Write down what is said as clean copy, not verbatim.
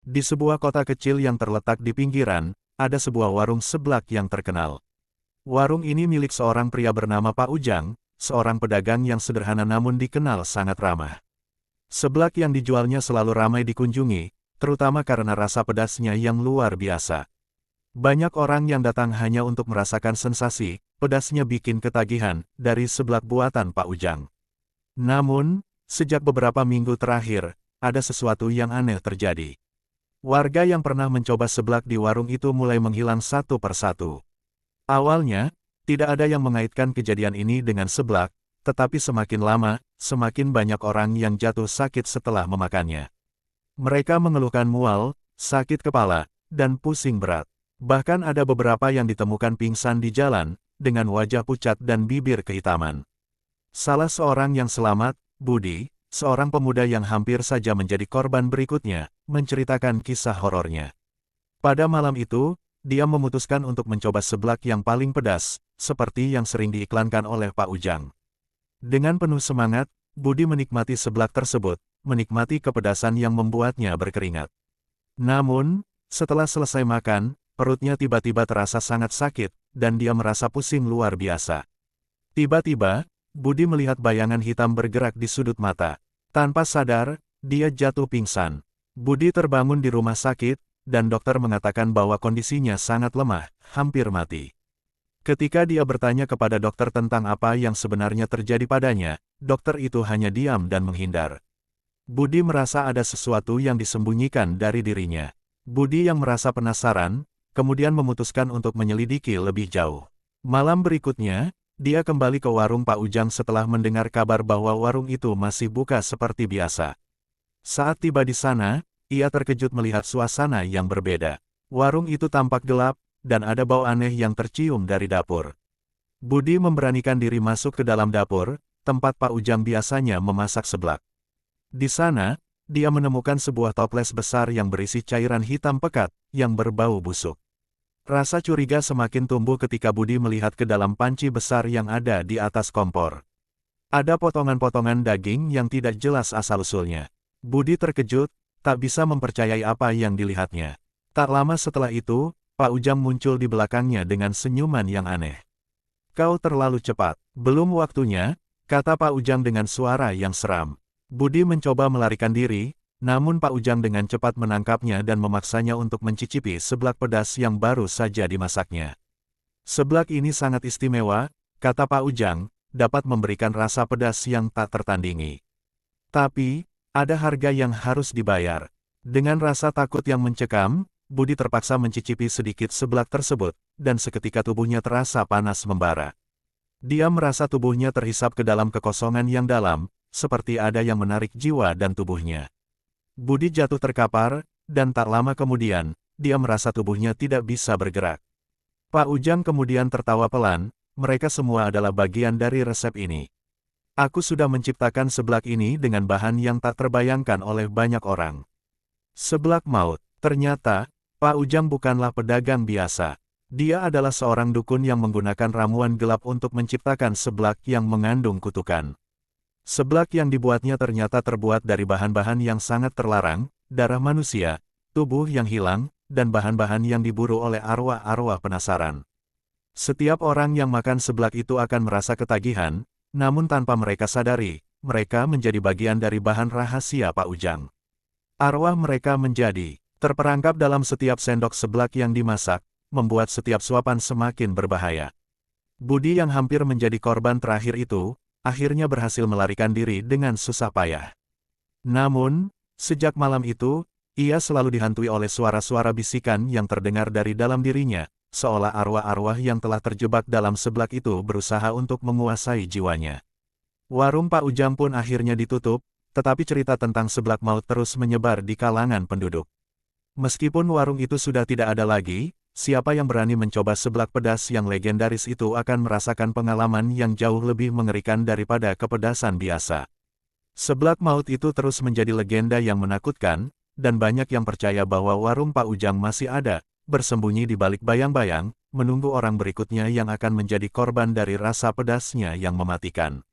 Di sebuah kota kecil yang terletak di pinggiran, ada sebuah warung seblak yang terkenal. Warung ini milik seorang pria bernama Pak Ujang, seorang pedagang yang sederhana namun dikenal sangat ramah. Seblak yang dijualnya selalu ramai dikunjungi, terutama karena rasa pedasnya yang luar biasa. Banyak orang yang datang hanya untuk merasakan sensasi, pedasnya bikin ketagihan, dari seblak buatan Pak Ujang. Namun, sejak beberapa minggu terakhir, ada sesuatu yang aneh terjadi. Warga yang pernah mencoba seblak di warung itu mulai menghilang satu persatu. Awalnya, tidak ada yang mengaitkan kejadian ini dengan seblak, tetapi semakin lama, semakin banyak orang yang jatuh sakit setelah memakannya. Mereka mengeluhkan mual, sakit kepala, dan pusing berat. Bahkan ada beberapa yang ditemukan pingsan di jalan, dengan wajah pucat dan bibir kehitaman. Salah seorang yang selamat, Budi, seorang pemuda yang hampir saja menjadi korban berikutnya, menceritakan kisah horornya. Pada malam itu, dia memutuskan untuk mencoba seblak yang paling pedas, seperti yang sering diiklankan oleh Pak Ujang. Dengan penuh semangat, Budi menikmati seblak tersebut, menikmati kepedasan yang membuatnya berkeringat. Namun, setelah selesai makan, perutnya tiba-tiba terasa sangat sakit, dan dia merasa pusing luar biasa. Tiba-tiba, Budi melihat bayangan hitam bergerak di sudut mata. Tanpa sadar, dia jatuh pingsan. Budi terbangun di rumah sakit, dan dokter mengatakan bahwa kondisinya sangat lemah, hampir mati. Ketika dia bertanya kepada dokter tentang apa yang sebenarnya terjadi padanya, dokter itu hanya diam dan menghindar. Budi merasa ada sesuatu yang disembunyikan dari dirinya. Budi yang merasa penasaran, kemudian memutuskan untuk menyelidiki lebih jauh. Malam berikutnya, dia kembali ke warung Pak Ujang setelah mendengar kabar bahwa warung itu masih buka seperti biasa. Saat tiba di sana, ia terkejut melihat suasana yang berbeda. Warung itu tampak gelap, dan ada bau aneh yang tercium dari dapur. Budi memberanikan diri masuk ke dalam dapur, tempat Pak Ujang biasanya memasak seblak. Di sana, dia menemukan sebuah toples besar yang berisi cairan hitam pekat, yang berbau busuk. Rasa curiga semakin tumbuh ketika Budi melihat ke dalam panci besar yang ada di atas kompor. Ada potongan-potongan daging yang tidak jelas asal-usulnya. Budi terkejut, tak bisa mempercayai apa yang dilihatnya. Tak lama setelah itu, Pak Ujang muncul di belakangnya dengan senyuman yang aneh. "Kau terlalu cepat, belum waktunya," kata Pak Ujang dengan suara yang seram. Budi mencoba melarikan diri, namun Pak Ujang dengan cepat menangkapnya dan memaksanya untuk mencicipi seblak pedas yang baru saja dimasaknya. "Seblak ini sangat istimewa," kata Pak Ujang, "dapat memberikan rasa pedas yang tak tertandingi. Tapi, ada harga yang harus dibayar." Dengan rasa takut yang mencekam, Budi terpaksa mencicipi sedikit seblak tersebut, dan seketika tubuhnya terasa panas membara. Dia merasa tubuhnya terhisap ke dalam kekosongan yang dalam, seperti ada yang menarik jiwa dan tubuhnya. Budi jatuh terkapar, dan tak lama kemudian, dia merasa tubuhnya tidak bisa bergerak. Pak Ujang kemudian tertawa pelan, "Mereka semua adalah bagian dari resep ini. Aku sudah menciptakan seblak ini dengan bahan yang tak terbayangkan oleh banyak orang." Seblak maut. Ternyata, Pak Ujang bukanlah pedagang biasa. Dia adalah seorang dukun yang menggunakan ramuan gelap untuk menciptakan seblak yang mengandung kutukan. Seblak yang dibuatnya ternyata terbuat dari bahan-bahan yang sangat terlarang, darah manusia, tubuh yang hilang, dan bahan-bahan yang diburu oleh arwah-arwah penasaran. Setiap orang yang makan seblak itu akan merasa ketagihan, namun tanpa mereka sadari, mereka menjadi bagian dari bahan rahasia Pak Ujang. Arwah mereka menjadi terperangkap dalam setiap sendok seblak yang dimasak, membuat setiap suapan semakin berbahaya. Budi yang hampir menjadi korban terakhir itu, akhirnya berhasil melarikan diri dengan susah payah. Namun, sejak malam itu, ia selalu dihantui oleh suara-suara bisikan yang terdengar dari dalam dirinya, seolah arwah-arwah yang telah terjebak dalam seblak itu berusaha untuk menguasai jiwanya. Warung Pak Ujang pun akhirnya ditutup, tetapi cerita tentang seblak maut terus menyebar di kalangan penduduk. Meskipun warung itu sudah tidak ada lagi, siapa yang berani mencoba seblak pedas yang legendaris itu akan merasakan pengalaman yang jauh lebih mengerikan daripada kepedasan biasa. Seblak maut itu terus menjadi legenda yang menakutkan, dan banyak yang percaya bahwa warung Pak Ujang masih ada, bersembunyi di balik bayang-bayang, menunggu orang berikutnya yang akan menjadi korban dari rasa pedasnya yang mematikan.